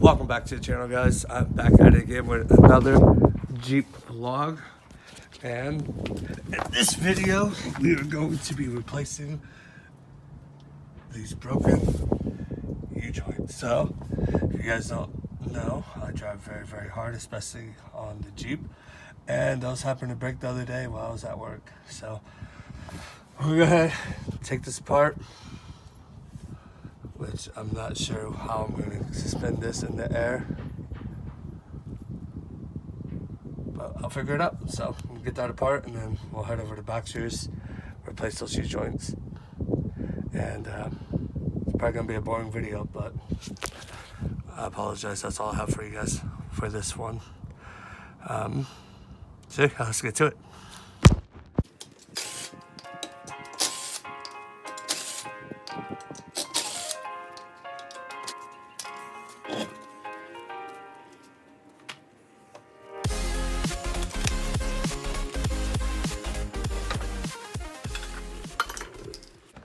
Welcome back to the channel, guys. I'm back at it again with another Jeep vlog, and in this video we are going to be replacing these broken U-joints. So if you guys don't know, I drive very hard, especially on the Jeep, and those happened to break the other day while I was at work. So we'll go ahead, take this apart, which I'm not sure how I'm going to suspend this in the air, but I'll figure it out. So we'll get that apart, and then we'll head over to Baxter's, replace those U-joints, and it's probably going to be a boring video, but I apologize. That's all I have for you guys for this one. So yeah, let's get to it.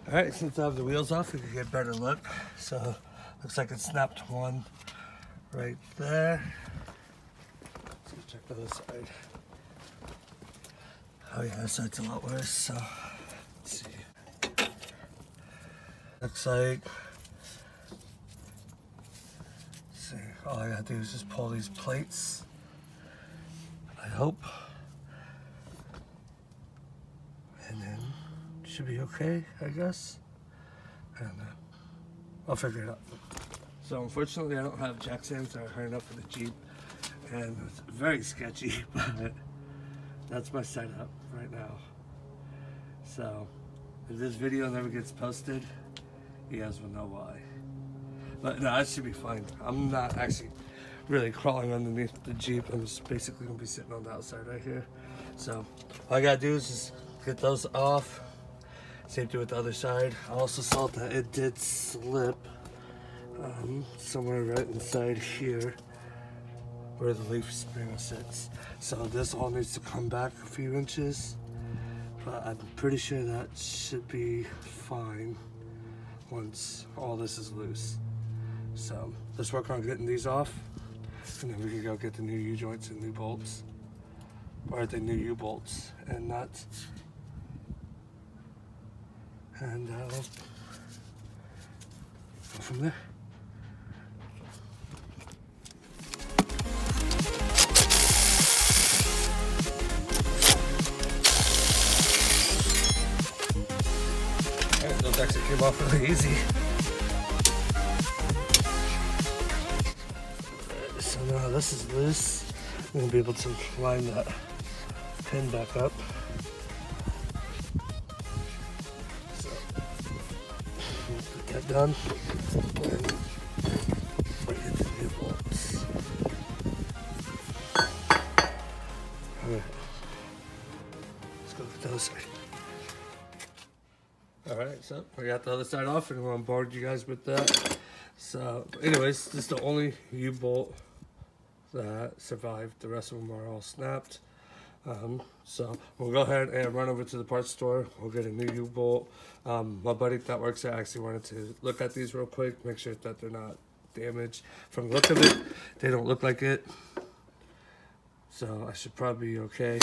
Alright, since I have the wheels off, we can get a better look. So, looks like it snapped one right there. Let's go check the other side. Oh yeah, this side's a lot worse, so let's see. Looks like, let's see, all I gotta do is just pull these plates, I hope. And then should be okay, I guess. I don't know. I'll figure it out. So unfortunately, I don't have jack stands that are high enough for the Jeep, and it's very sketchy, but that's my setup right now. So if this video never gets posted, you guys will know why. But no, it should be fine. I'm not actually really crawling underneath the Jeep. I'm just basically gonna be sitting on the outside right here. So all I gotta do is just get those off. Same thing with the other side. I also saw that it did slip somewhere right inside here where the leaf spring sits. So this all needs to come back a few inches, but I'm pretty sure that should be fine once all this is loose. So let's work on getting these off, and then we can go get the new U-joints and new bolts, or the new U-bolts and nuts. And go from there. And those actually came off really easy. So now this is loose. I'm gonna be able to line that pin back up. Get done, and bring it to the new bolts. Alright, let's go to the other side. Alright, so I got the other side off, and I'm gonna board you guys with that. So, anyways, this is the only U-bolt that survived. The rest of them are all snapped. So we'll go ahead and run over to the parts store. We'll get a new U-bolt. My buddy that works there actually wanted to look at these real quick, make sure that they're not damaged. From the look of it, they don't look like it. So I should probably be okay.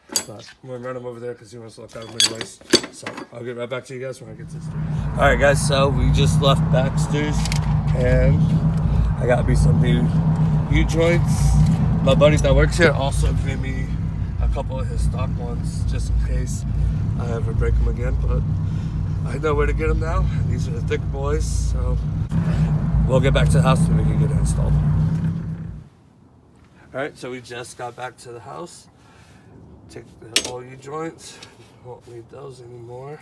But I'm gonna run them over there because he wants to look at them anyways. So I'll get right back to you guys when I get to the store. Alright guys, so we just left Baxter's, and I got me some new U-joints. My buddy that works here also gave me a couple of his stock ones just in case I ever break them again, but I know where to get them now. These are the thick boys, so we'll get back to the house and we can get it installed. Alright, so we just got back to the house. Take the all U-joints. Won't need those anymore.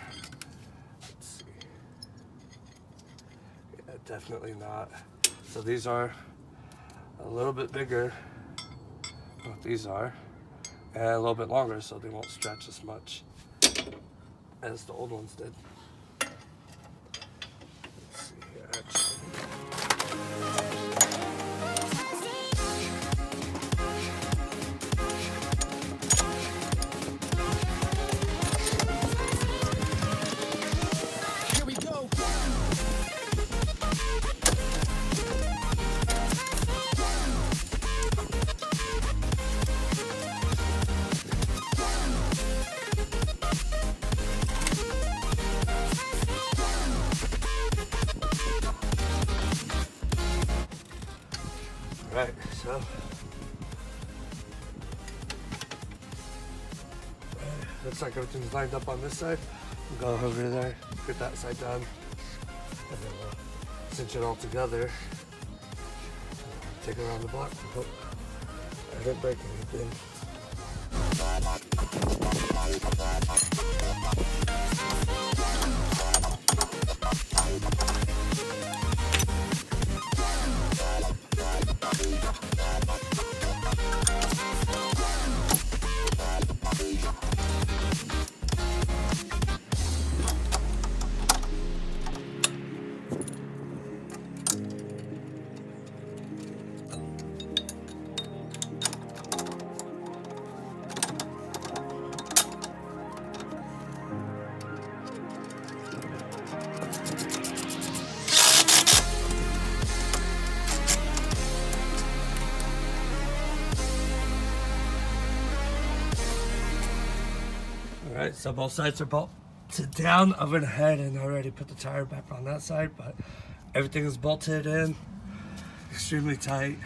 Let's see. Yeah, definitely not. So these are a little bit bigger than what these are, and a little bit longer, so they won't stretch as much as the old ones did. Let's see here, actually. Here we go. Alright, so looks like everything's lined up on this side. We'll go over there, get that side done, and then we'll cinch it all together. Take it around the block. Hope I didn't break anything. Alright, so both sides are bolted down. I went ahead and already put the tire back on that side, but everything is bolted in extremely tight.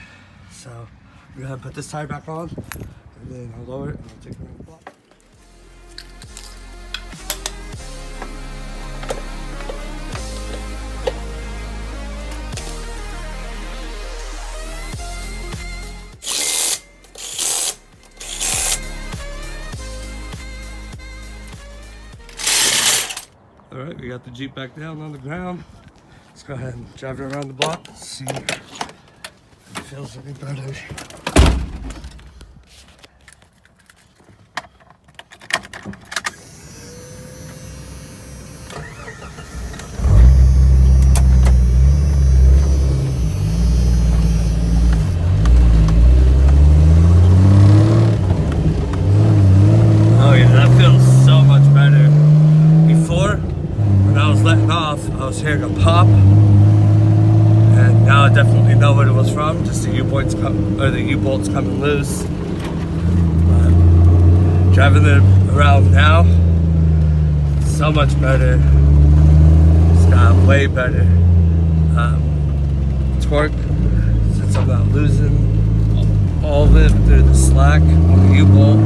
So we're gonna put this tire back on, and then I'll lower it and I'll take it around the block. Alright, we got the Jeep back down on the ground. Let's go ahead and drive it around the block, see if it feels any better. Oh yeah, that feels so much better. Before, when I was letting off, I was hearing a pop, and now I definitely know what it was from. Just the U-bolts coming loose. But driving it around now, so much better. It's got way better torque, since I'm not losing all of it through the slack on the U-bolt.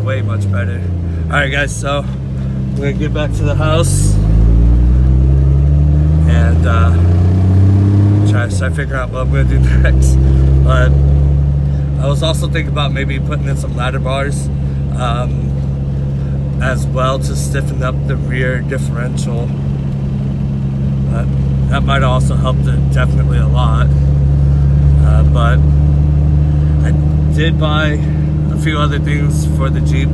Way much better. Alright guys, so we're gonna get back to the house and try to start figuring out what I'm gonna do next. But I was also thinking about maybe putting in some ladder bars as well to stiffen up the rear differential. But that might also help it definitely a lot. But I did buy a few other things for the Jeep,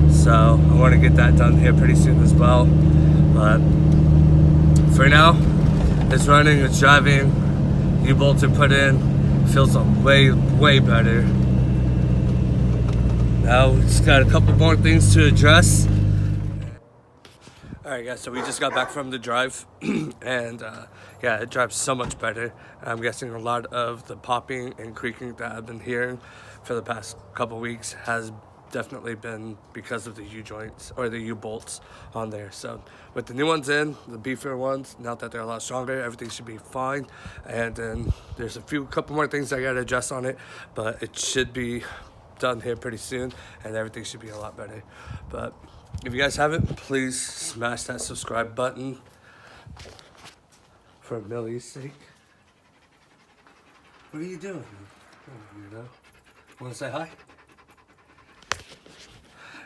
so I want to get that done here pretty soon as well. But for now, it's running, it's driving, U-bolts are put in, feels way better. Now we just got a couple more things to address. Alright guys, so we just got back from the drive and yeah, it drives so much better. I'm guessing a lot of the popping and creaking that I've been hearing for the past couple weeks has definitely been because of the U-joints or the U-bolts on there. So with the new ones in, the beefier ones, now that they're a lot stronger, everything should be fine. And then there's couple more things I gotta adjust on it, but it should be done here pretty soon and everything should be a lot better. But if you guys haven't, please smash that subscribe button for Millie's sake. What are you doing? Oh, weirdo. Want to say hi?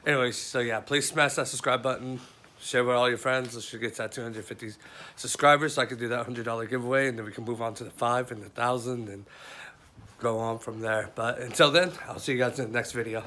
Anyways, so yeah, please smash that subscribe button. Share with all your friends. Let's get to that 250 subscribers so I can do that $100 giveaway, and then we can move on to the 5 and the 1,000 and go on from there. But until then, I'll see you guys in the next video.